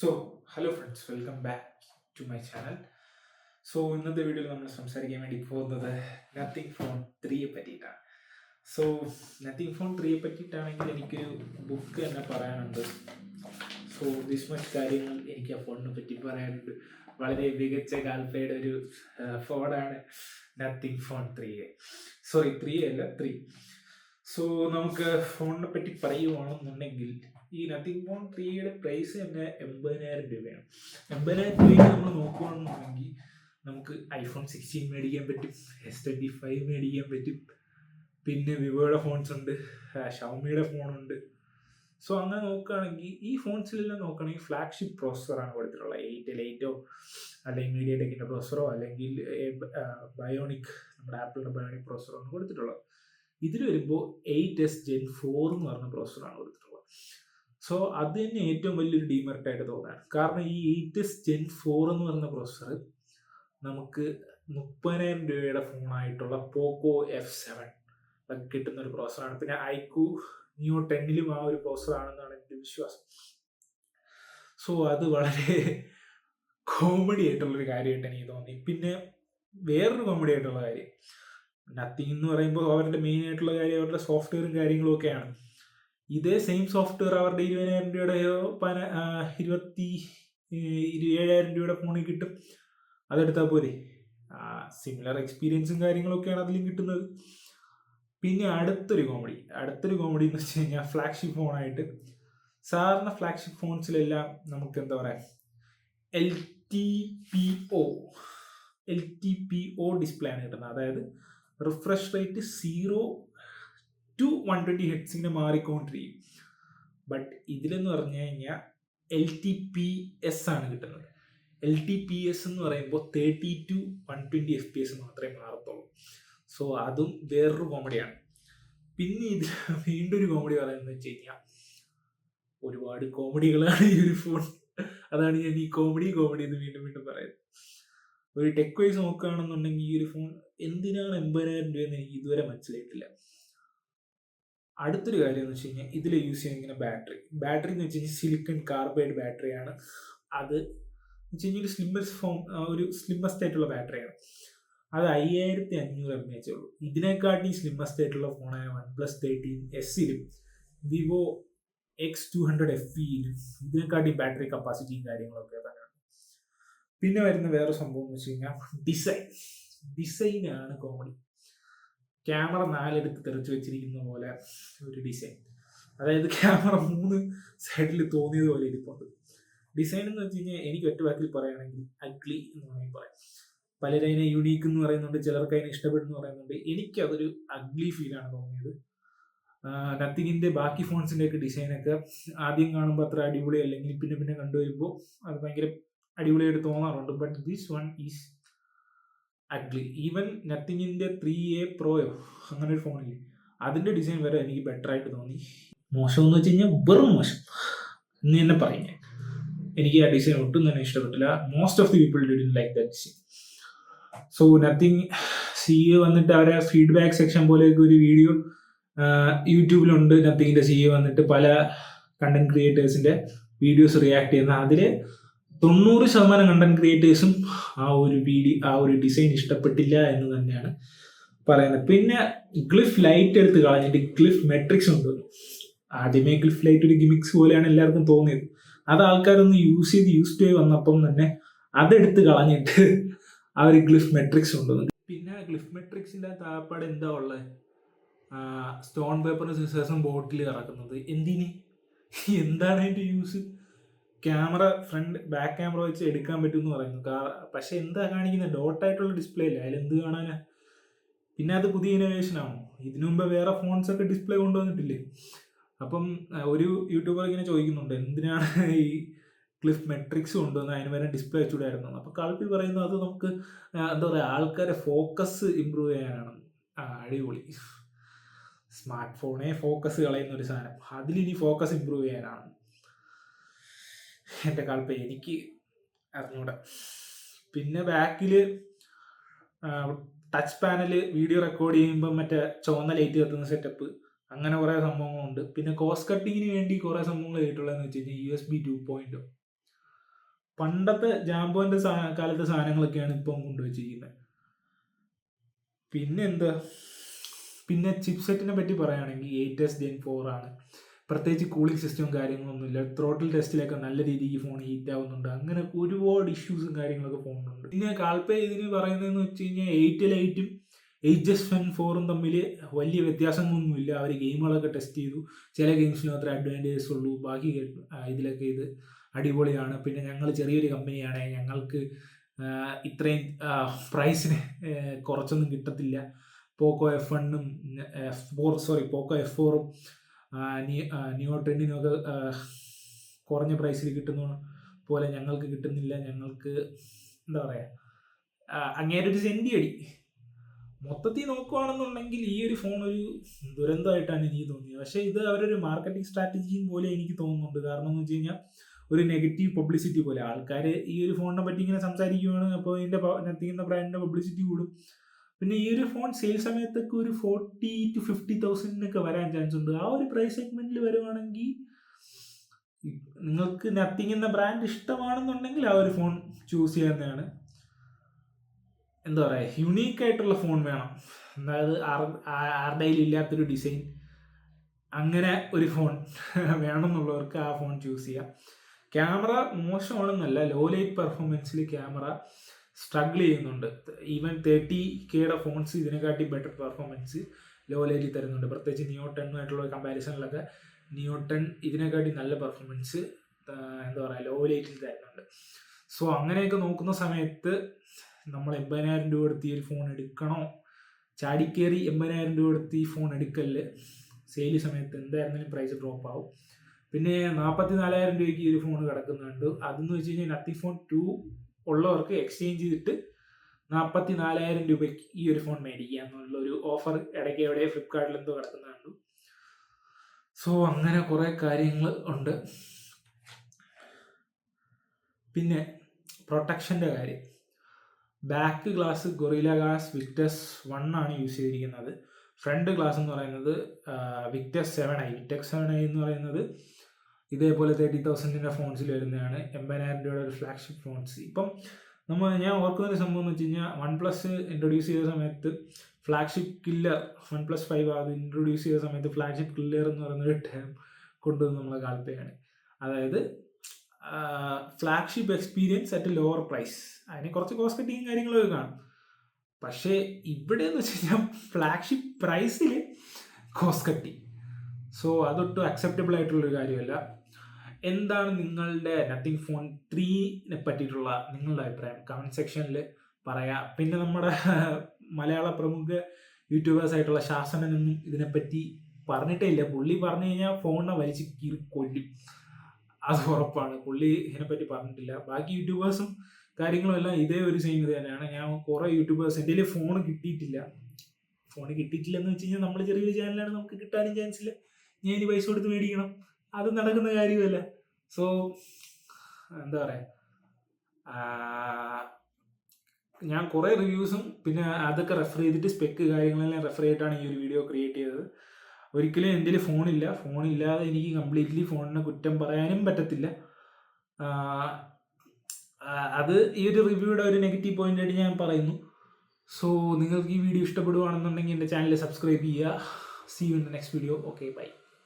So hello friends, welcome back to my channel. So ഇന്നത്തെ വീഡിയോയിൽ നമ്മൾ സംസാരിക്കാൻ വേണ്ടി പോകുന്നത് നത്തിങ് ഫോൺ 3യെ പറ്റിയിട്ടാണ്. സോ നത്തിങ് ഫോൺ 3യെ പറ്റിയിട്ടാണെങ്കിൽ എനിക്കൊരു ബുക്ക് തന്നെ പറയാനുണ്ട്. സോ ദിസ് മച്ച് കാര്യങ്ങൾ എനിക്ക് ആ ഫോണിനെ പറ്റി പറയാനുണ്ട്. വളരെ മികച്ച കാൽപ്പയുടെ ഒരു ഫോണാണ് നത്തിങ് ഫോൺ 3. സോറി, 3 അല്ല 3. സോ നമുക്ക് ഫോണിനെ പറ്റി പറയുവാണെന്നുണ്ടെങ്കിൽ ഈ നത്തിങ് ഫോൺ 3യുടെ പ്രൈസ് തന്നെ 80,000 രൂപയാണ്. 80,000 രൂപയ്ക്ക് നമ്മൾ നോക്കുകയാണെന്നുണ്ടെങ്കിൽ നമുക്ക് iPhone 16 മേടിക്കാൻ പറ്റും, S25 മേടിക്കാൻ പറ്റും, പിന്നെ വിവോയുടെ ഫോൺസ് ഉണ്ട്, ഷവമിയുടെ ഫോണുണ്ട്. സോ അങ്ങനെ നോക്കുകയാണെങ്കിൽ ഈ ഫോൺസിലെല്ലാം നോക്കുകയാണെങ്കിൽ ഫ്ലാഗ്ഷിപ്പ് പ്രോസസ്സറാണ് കൊടുത്തിട്ടുള്ളത്. 8 അല്ലെങ്കിൽ മീഡിയടെക്കിൻ്റെ പ്രോസസ്സറോ അല്ലെങ്കിൽ ബയോണിക്, നമ്മുടെ ആപ്പിളിൻ്റെ ബയോണിക് പ്രോസസ്സറോ ആണ് കൊടുത്തിട്ടുള്ളത്. ഇതിൽ വരുമ്പോൾ 8s Gen 4 എന്ന് പറഞ്ഞ പ്രോസസ്സറാണ് കൊടുത്തിട്ടുള്ളത്. സോ അത് തന്നെ ഏറ്റവും വലിയൊരു ഡീമെറിറ്റ് ആയിട്ട് തോന്നാണ്. കാരണം ഈ 8s Gen 4 എന്ന് പറഞ്ഞ പ്രോസസ്സർ നമുക്ക് 30,000 രൂപയുടെ ഫോണായിട്ടുള്ള പോക്കോ F7 ഒക്കെ കിട്ടുന്ന ഒരു പ്രോസസ്സറാണ്. പിന്നെ iQOO Neo 10ലും ആ ഒരു പ്രോസസ്സറാണെന്നാണ് എൻ്റെ വിശ്വാസം. സോ അത് വളരെ കോമഡി ആയിട്ടുള്ളൊരു കാര്യമായിട്ട് എനിക്ക് തോന്നി. പിന്നെ വേറൊരു കോമഡി ആയിട്ടുള്ള കാര്യം, നത്തിങ് എന്ന് പറയുമ്പോൾ അവരുടെ മെയിൻ ആയിട്ടുള്ള കാര്യം അവരുടെ സോഫ്റ്റ്വെയറും കാര്യങ്ങളും ഒക്കെയാണ്. ഇതേ സെയിം സോഫ്റ്റ്വെയർ അവരുടെ 20,000 രൂപയുടെയോ 27,000 രൂപയുടെ ഫോണിൽ കിട്ടും. അതെടുത്താൽ പോരെ. സിമിലർ എക്സ്പീരിയൻസും കാര്യങ്ങളൊക്കെയാണ് അതിലും കിട്ടുന്നത്. പിന്നെ അടുത്തൊരു കോമഡി എന്ന് വെച്ച് കഴിഞ്ഞാൽ ഫ്ലാഗ്ഷിപ്പ് ഫോണായിട്ട് സാധാരണ ഫ്ലാഗ്ഷിപ്പ് ഫോൺസിലെല്ലാം നമുക്ക് എന്താ പറയുക, LTPO ഡിസ്പ്ലേ ആണ് കിട്ടുന്നത്. അതായത് റിഫ്രഷ് റേറ്റ് 0 to 120 ഹെഡ്സിങ്ങനെ മാറിക്കൊണ്ടിരിക്കും. ബട്ട് ഇതിലെന്ന് പറഞ്ഞു കഴിഞ്ഞാൽ LTPS ആണ് കിട്ടുന്നത്. LTPS എന്ന് പറയുമ്പോൾ 30 to 120 FPS മാത്രമേ മാറത്തുള്ളൂ. സോ അതും വേറൊരു കോമഡിയാണ്. പിന്നെ ഇതിൽ വീണ്ടും ഒരു കോമഡി പറയുന്നത് വെച്ച് കഴിഞ്ഞാൽ ഒരുപാട് കോമഡികളാണ് ഈ ഒരു ഫോൺ. അതാണ് ഞാൻ ഈ കോമഡി എന്ന് വീണ്ടും പറയുന്നത്. ഒരു ടെക് വൈസ് നോക്കുകയാണെന്നുണ്ടെങ്കിൽ ഈ ഒരു ഫോൺ എന്തിനാണ് 80,000 രൂപയെന്ന് എനിക്ക് ഇതുവരെ മനസ്സിലായിട്ടില്ല. അടുത്തൊരു കാര്യം എന്ന് വെച്ച് കഴിഞ്ഞാൽ ഇതിൽ യൂസ് ചെയ്യുന്ന ബാറ്ററി എന്ന് വെച്ച് കഴിഞ്ഞാൽ സിലിക്കൺ കാർബൈഡ് ബാറ്ററിയാണ്. അത് വെച്ച് കഴിഞ്ഞാൽ ഒരു സ്ലിമ്മസ്റ്റ് ആയിട്ടുള്ള ബാറ്ററിയാണ്. അത് 5,500 mAh ഉള്ളൂ. ഇതിനെക്കാട്ടി സ്ലിമ്മസ്റ്റ് ആയിട്ടുള്ള ഫോണായ OnePlus 13Sലും വിവോ X200 FEയിലും ഇതിനെക്കാട്ടി ബാറ്ററി കപ്പാസിറ്റിയും കാര്യങ്ങളൊക്കെ തന്നെയാണ്. പിന്നെ വരുന്ന വേറെ സംഭവം എന്ന് വെച്ച് കഴിഞ്ഞാൽ ഡിസൈനാണ് കോമഡി. ക്യാമറ 4 എടുത്ത് തെറിച്ച് വെച്ചിരിക്കുന്ന പോലെ ഒരു ഡിസൈൻ. അതായത് ക്യാമറ 3 സൈഡിൽ തോന്നിയത് പോലെ ഇരിപ്പുണ്ട്. ഡിസൈൻ എന്ന് വെച്ച് കഴിഞ്ഞാൽ എനിക്ക് ഒറ്റ വാക്കിൽ പറയുകയാണെങ്കിൽ അഗ്ലി എന്ന് വേണമെങ്കിൽ പറയാം. പലരും അതിനെ യുണീക്ക് എന്ന് പറയുന്നുണ്ട്, ചിലർക്ക് അതിനെ ഇഷ്ടപ്പെടുന്നു പറയുന്നുണ്ട്. എനിക്കതൊരു അഗ്ലി ഫീലാണ് തോന്നിയത്. നത്തിങ്ങിൻ്റെ ബാക്കി ഫോൺസിൻ്റെയൊക്കെ ഡിസൈനൊക്കെ ആദ്യം കാണുമ്പോൾ അത്ര അടിപൊളി അല്ലെങ്കിൽ പിന്നെ കണ്ടുവരുമ്പോൾ അത് ഭയങ്കര അടിപൊളിയായിട്ട് തോന്നാറുണ്ട്. But this one is ugly. Even നത്തിങ്ങിൻ്റെ 3A പ്രോയോ അങ്ങനെ ഒരു ഫോണില്ലേ, അതിൻ്റെ ഡിസൈൻ വരെ എനിക്ക് ബെറ്റർ ആയിട്ട് തോന്നി. മോശം എന്ന് വെച്ച് കഴിഞ്ഞാൽ വെറും മോശം എന്ന് തന്നെ പറയും. എനിക്ക് ആ ഡിസൈൻ ഒട്ടും തന്നെ ഇഷ്ടപ്പെട്ടില്ല. Most of the people didn't like that design. So nothing CEO വന്നിട്ട് അവരെ ഫീഡ്ബാക്ക് സെക്ഷൻ പോലെയൊക്കെ ഒരു വീഡിയോ യൂട്യൂബിലുണ്ട്. നത്തിങ്ങിൻ്റെ CEO വന്നിട്ട് പല കണ്ടന്റ് ക്രിയേറ്റേഴ്സിൻ്റെ വീഡിയോസ് റിയാക്ട് ചെയ്യുന്ന, അതിൽ 90% കണ്ടന്റ് ക്രിയേറ്റേഴ്സും ആ ഒരു ഡിസൈൻ ഇഷ്ടപ്പെട്ടില്ല എന്ന് തന്നെയാണ് പറയുന്നത്. പിന്നെ ഗ്ലിഫ് ലൈറ്റ് എടുത്ത് കളഞ്ഞിട്ട് ഗ്ലിഫ് മെട്രിക്സ് കൊണ്ടുവന്നു. ആദ്യമേ ഗ്ലിഫ് ലൈറ്റ് ഒരു ഗിമിക്സ് പോലെയാണ് എല്ലാവർക്കും തോന്നിയത്. അത് ആൾക്കാരൊന്ന് യൂസ് ചെയ്ത് വന്നപ്പം തന്നെ അതെടുത്ത് കളഞ്ഞിട്ട് ആ ഒരു ഗ്ലിഫ് മെട്രിക്സ് കൊണ്ടുവന്നു. പിന്നെ ഗ്ലിഫ് മെട്രിക്സിൻ്റെ താപ്പാട് എന്താ ഉള്ളത്, സ്റ്റോൺ പേപ്പറും സിസേഴ്സും ബോട്ടിൽ ഇറക്കുന്നത് എന്തിന്, എന്താണ് അതിൻ്റെ യൂസ്? ക്യാമറ ബാക്ക് ക്യാമറ വെച്ച് എടുക്കാൻ പറ്റുമെന്ന് പറയുന്നു. പക്ഷെ എന്താ കാണിക്കുന്നത്, ഡോട്ടായിട്ടുള്ള ഡിസ്പ്ലേ അല്ലേ, അതിലെന്ത് കാണാനാ? പിന്നെ അത് പുതിയ ഇന്നോവേഷൻ ആണോ? ഇതിനു മുമ്പ് വേറെ ഫോൺസ് ഒക്കെ ഡിസ്പ്ലേ കൊണ്ടുവന്നിട്ടില്ലേ? അപ്പം ഒരു യൂട്യൂബർ ഇങ്ങനെ ചോദിക്കുന്നുണ്ട് എന്തിനാണ് ഈ ക്ലിഫ് മെട്രിക്സ് കൊണ്ടുവന്ന് അതിന് വരെ ഡിസ്പ്ലേ വെച്ചുകൂടായിരുന്നു. അപ്പോൾ കാൽപ്പിൽ പറയുന്നത് അത് നമുക്ക് എന്താ പറയുക, ആൾക്കാരെ ഫോക്കസ് ഇമ്പ്രൂവ് ചെയ്യാനാണ്. അടിപൊളി. സ്മാർട്ട് ഫോണെ ഫോക്കസ് കളയുന്ന ഒരു സാധനം, അതിലിനി ഫോക്കസ് ഇമ്പ്രൂവ് ചെയ്യാനാണ്. എൻ്റെ കാൽപ്പ എനിക്ക് അറിഞ്ഞൂടെ. പിന്നെ ബാക്കിൽ ടച്ച് പാനൽ വീഡിയോ റെക്കോർഡ് ചെയ്യുമ്പോൾ മറ്റേ ചുവന്ന ലൈറ്റ് കത്തുന്ന സെറ്റപ്പ്, അങ്ങനെ കുറേ സംഭവങ്ങളുണ്ട്. പിന്നെ കോസ്റ്റ് കട്ടിങ്ങിന് വേണ്ടി കുറേ സംഭവങ്ങൾ ചെയ്തിട്ടുള്ളതെന്ന് വെച്ച് കഴിഞ്ഞാൽ USB 2.0. പണ്ടത്തെ ജാംബോന്റെ കാലത്തെ സാധനങ്ങളൊക്കെയാണ് ഇപ്പം കൊണ്ടുവച്ചിരിക്കുന്നത്. പിന്നെ എന്താ, പിന്നെ ചിപ്സെറ്റിനെ പറ്റി പറയുകയാണെങ്കിൽ 8s Gen 4 ആണ്. പ്രത്യേകിച്ച് കൂളിംഗ് സിസ്റ്റവും കാര്യങ്ങളൊന്നുമില്ല. ത്രോട്ടിൽ ടെസ്റ്റിലൊക്കെ നല്ല രീതിക്ക് ഫോൺ ഹീറ്റ് ആവുന്നുണ്ട്. അങ്ങനെ ഒരുപാട് ഇഷ്യൂസും കാര്യങ്ങളൊക്കെ ഫോണിനുണ്ട്. പിന്നെ കാൽപ്പേ ഇതിന് പറയുന്നതെന്ന് വെച്ച് കഴിഞ്ഞാൽ 8 Lite'ും 8s Gen 4ഉം തമ്മിൽ വലിയ വ്യത്യാസങ്ങളൊന്നുമില്ല. അവർ ഗെയിമുകളൊക്കെ ടെസ്റ്റ് ചെയ്തു. ചില ഗെയിംസിന് മാത്രമേ അഡ്വാൻറ്റേജസ് ഉള്ളൂ, ബാക്കി ഇതിലൊക്കെ ഇത് അടിപൊളിയാണ്. പിന്നെ ഞങ്ങൾ ചെറിയൊരു കമ്പനിയാണ്, ഞങ്ങൾക്ക് ഇത്രയും പ്രൈസിന് കുറച്ചൊന്നും കിട്ടത്തില്ല. പോക്കോ F1ഉം പോക്കോ F4ഉം നിയോ 10നൊക്കെ കുറഞ്ഞ പ്രൈസിൽ കിട്ടുന്ന പോലെ ഞങ്ങൾക്ക് കിട്ടുന്നില്ല. ഞങ്ങൾക്ക് എന്താ പറയുക, അങ്ങേരൊരു സെൻറ്റി അടി. മൊത്തത്തിൽ നോക്കുകയാണെന്നുണ്ടെങ്കിൽ ഈ ഒരു ഫോൺ ഒരു ദുരന്തമായിട്ടാണ് എനിക്ക് തോന്നിയത്. പക്ഷേ ഇത് അവരൊരു മാർക്കറ്റിംഗ് സ്ട്രാറ്റജിയും പോലെ എനിക്ക് തോന്നുന്നുണ്ട്. കാരണം എന്ന് വെച്ച് കഴിഞ്ഞാൽ ഒരു നെഗറ്റീവ് പബ്ലിസിറ്റി പോലെ ആൾക്കാർ ഈ ഒരു ഫോണിനെ പറ്റി ഇങ്ങനെ സംസാരിക്കുകയാണ്. അപ്പോൾ ഇതിൻ്റെ നത്തിങ് ബ്രാൻഡിൻ്റെ പബ്ലിസിറ്റി കൂടും. പിന്നെ ഈ ഒരു ഫോൺ സെയിൽ സമയത്തൊക്കെ ഒരു 40,000 to 50,000 വരാൻ ചാൻസ് ഉണ്ട്. ആ ഒരു പ്രൈസ് സെഗ്മെന്റിൽ വരുവാണെങ്കിൽ നിങ്ങൾക്ക് നത്തിങ് എന്ന ബ്രാൻഡ് ഇഷ്ടമാണെന്നുണ്ടെങ്കിൽ ആ ഒരു ഫോൺ ചൂസ് ചെയ്യാവുന്നതാണ്. എന്താ പറയുക, യുണീക്ക് ആയിട്ടുള്ള ഫോൺ വേണം, അതായത് ആരുടെ ഇല്ലാത്തൊരു ഡിസൈൻ, അങ്ങനെ ഒരു ഫോൺ വേണമെന്നുള്ളവർക്ക് ആ ഫോൺ ചൂസ് ചെയ്യാം. ക്യാമറ മോശമാണെന്നല്ല, ലോ ലൈറ്റ് പെർഫോമൻസിൽ ക്യാമറ സ്ട്രഗിൾ ചെയ്യുന്നുണ്ട്. ഈവൻ 30Kയുടെ ഫോൺസ് ഇതിനെക്കാട്ടി ബെറ്റർ പെർഫോമൻസ് ലോ ലൈറ്റിൽ തരുന്നുണ്ട്. പ്രത്യേകിച്ച് നിയോ 10 കമ്പാരിസണിലൊക്കെ നിയോ 10 ഇതിനെക്കാട്ടി നല്ല പെർഫോമൻസ് എന്താ പറയുക ലോ ലൈറ്റിൽ തരുന്നുണ്ട്. സോ അങ്ങനെയൊക്കെ നോക്കുന്ന സമയത്ത് നമ്മൾ 80,000 രൂപ കൊടുത്ത് ഈ ഒരു ഫോൺ എടുക്കണോ, ചാടിക്കേറി 80,000 രൂപ കൊടുത്ത് ഈ ഫോൺ എടുക്കല്. സെയിൽ സമയത്ത് എന്തായിരുന്നാലും പ്രൈസ് ഡ്രോപ്പ് ആവും. പിന്നെ 44,000 രൂപയ്ക്ക് ഈ ഒരു ഫോൺ കിടക്കുന്നുണ്ട്. അതെന്ന് വെച്ച് കഴിഞ്ഞാൽ നത്തിങ് ഫോൺ 2 ഉള്ളവർക്ക് എക്സ്ചേഞ്ച് ചെയ്തിട്ട് 44,000 രൂപയ്ക്ക് ഈ ഒരു ഫോൺ മേടിക്കുക എന്നുള്ളൊരു ഓഫർ ഇടയ്ക്ക് എവിടെ ഫ്ലിപ്കാർട്ടിൽ എന്തോ കിടക്കുന്നുണ്ട്. സോ അങ്ങനെ കുറേ കാര്യങ്ങൾ ഉണ്ട്. പിന്നെ പ്രൊട്ടക്ഷൻ്റെ കാര്യം, back glass guerrilla glass Victus 1 ആണ് യൂസ് ചെയ്തിരിക്കുന്നത്. ഫ്രണ്ട് ഗ്ലാസ് എന്ന് പറയുന്നത് വിക്ടസ് 7i. വിക്ടസ് 7i എന്ന് പറയുന്നത് ഇതേപോലെ 30,000 ഫോൺസിൽ വരുന്നതാണ്. 80,000 രൂപയുടെ ഒരു ഫ്ലാഗ്ഷിപ്പ് ഫോൺസ്. ഇപ്പം ഞാൻ ഓർക്കുന്നൊരു സംഭവം എന്ന് വെച്ച് കഴിഞ്ഞാൽ OnePlus ഇൻട്രൊഡ്യൂസ് ചെയ്ത സമയത്ത് ഫ്ലാഗ്ഷിപ്പ് കില്ലർ, OnePlus 5 അത് ഇൻട്രൊഡ്യൂസ് ചെയ്ത സമയത്ത് ഫ്ലാഗ്ഷിപ്പ് കില്ലർ എന്ന് പറയുന്നൊരു ടേം കൊണ്ടുവന്ന് നമ്മളെ കാൽപ്പയാണ്. അതായത് flagship experience at lower price. അതിന് കുറച്ച് കോസ്റ്റ് കട്ടിങ് കാര്യങ്ങളൊക്കെ കാണും. പക്ഷേ ഇവിടെ എന്ന് വെച്ച് കഴിഞ്ഞാൽ ഫ്ലാഗ്ഷിപ്പ് പ്രൈസിൽ കോസ്റ്റ് കട്ടിങ്. സോ അതൊട്ടും അക്സെപ്റ്റബിൾ ആയിട്ടുള്ളൊരു കാര്യമല്ല. എന്താണ് നിങ്ങളുടെ നത്തിങ് ഫോൺ 3നെ പറ്റിയിട്ടുള്ള നിങ്ങളുടെ അഭിപ്രായം കമൻറ്റ് സെക്ഷനിൽ പറയാം. പിന്നെ നമ്മുടെ മലയാള പ്രമുഖ യൂട്യൂബേഴ്സ് ആയിട്ടുള്ള ശാസനനൊന്നും ഇതിനെപ്പറ്റി പറഞ്ഞിട്ടേ ഇല്ല. പുള്ളി പറഞ്ഞു കഴിഞ്ഞാൽ ഫോണിനെ വലിച്ച് കീറി കൊല്ലും, അത് ഉറപ്പാണ്. പുള്ളി ഇതിനെപ്പറ്റി പറഞ്ഞിട്ടില്ല. ബാക്കി യൂട്യൂബേഴ്സും കാര്യങ്ങളും എല്ലാം ഇതേ ഒരു സെയിം ഇത് തന്നെയാണ്. ഞാൻ കുറേ യൂട്യൂബേഴ്സ്, എൻ്റെ കയ്യിൽ ഫോൺ കിട്ടിയിട്ടില്ല എന്ന് വെച്ച് കഴിഞ്ഞാൽ നമ്മൾ ചെറിയൊരു ചാനലാണ്, നമുക്ക് കിട്ടാനും ചാൻസ് ഇല്ല. ഞാൻ ഇനി പൈസ കൊടുത്ത് മേടിക്കണം, അത് നടക്കുന്ന കാര്യമല്ല. സോ എന്താ പറയുക, ഞാൻ കുറേ റിവ്യൂസും പിന്നെ അതൊക്കെ റെഫർ ചെയ്തിട്ട് സ്പെക്ക് കാര്യങ്ങളെല്ലാം റെഫർ ചെയ്തിട്ടാണ് ഈ ഒരു വീഡിയോ ക്രിയേറ്റ് ചെയ്തത്. ഒരിക്കലും എൻ്റെ കയ്യിൽ ഫോണില്ലാതെ എനിക്ക് കംപ്ലീറ്റ്ലി ഫോണിനെ കുറ്റം പറയാനും പറ്റത്തില്ല. അത് ഈ ഒരു റിവ്യൂയുടെ ഒരു നെഗറ്റീവ് പോയിന്റ് ആയിട്ട് ഞാൻ പറയുന്നു. സോ നിങ്ങൾക്ക് ഈ വീഡിയോ ഇഷ്ടപ്പെടുകയാണെന്നുണ്ടെങ്കിൽ എൻ്റെ ചാനൽ സബ്സ്ക്രൈബ് ചെയ്യുക. See you in the next video. Okay, bye.